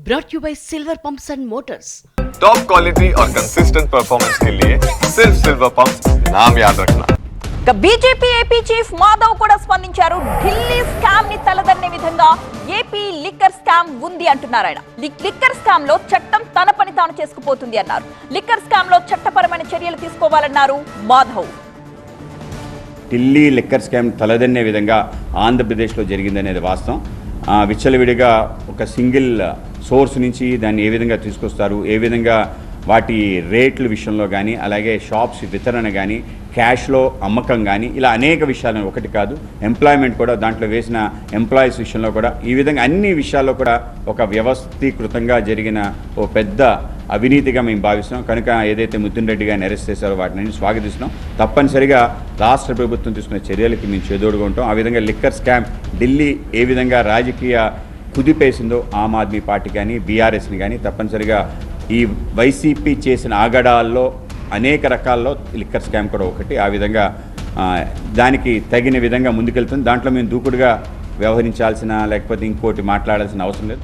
brought you by Silver Pumps and Motors. Top quality और consistent performance के लिए सिर्फ सिल्वर पंप्स नाम याद रखना. బీజేపీ ఏపీ చీఫ్ మాధవ్ కూడా స్పందించారు. ఢిల్లీ స్కామ్ ని తలదన్నే విధంగా ఏపీ లిక్కర్ స్కామ్ ఉంది అంటున్నారు ఆయన. లిక్కర్ స్కామ్ లో చట్టం తన పని తాను చేసుకుపోతుంది అన్నారు. లిక్కర్ స్కామ్ లో చట్టపరమైన చర్యలు తీసుకోవాలన్నారు మాధవ్. ఢిల్లీ లిక్కర్ స్కామ్ తలదన్నే విధంగా ఆంధ్రప్రదేశ్లో జరిగిందనేది వాస్తవం. విచ్చలవిడిగా ఒక సింగిల్ సోర్స్ నుంచి దాన్ని ఏ విధంగా తీసుకొస్తారు, ఏ విధంగా వాటి రేట్ల విషయంలో కానీ, అలాగే షాప్స్ వితరణ కానీ, క్యాష్లో అమ్మకం కానీ, ఇలా అనేక విషయాలను ఒకటి కాదు, ఎంప్లాయ్మెంట్ కూడా దాంట్లో వేసిన ఎంప్లాయీస్ విషయంలో కూడా ఈ విధంగా అన్ని విషయాల్లో కూడా ఒక వ్యవస్థీకృతంగా జరిగిన ఓ పెద్ద అవినీతిగా మేము భావిస్తున్నాం. కనుక ఏదైతే మిథున్ రెడ్డి గారిని అరెస్ట్ చేశారో వాటిని స్వాగతిస్తున్నాం. తప్పనిసరిగా రాష్ట్ర ప్రభుత్వం తీసుకునే చర్యలకి మేము చేదోడుగా ఉంటాం. ఆ విధంగా లిక్కర్ స్కామ్ ఢిల్లీ ఏ విధంగా రాజకీయ కుదిపేసిందో ఆమ్ ఆద్మీ పార్టీ కానీ, బీఆర్ఎస్ని కానీ, తప్పనిసరిగా ఈ వైసీపీ చేసిన ఆగడాల్లో అనేక రకాల్లో లిక్కర్ స్కామ్ కూడా ఒకటి. ఆ విధంగా దానికి తగిన విధంగా ముందుకెళ్తుంది. దాంట్లో మేము దూకుడుగా వ్యవహరించాల్సిన లేకపోతే ఇంకోటి మాట్లాడాల్సిన అవసరం లేదు.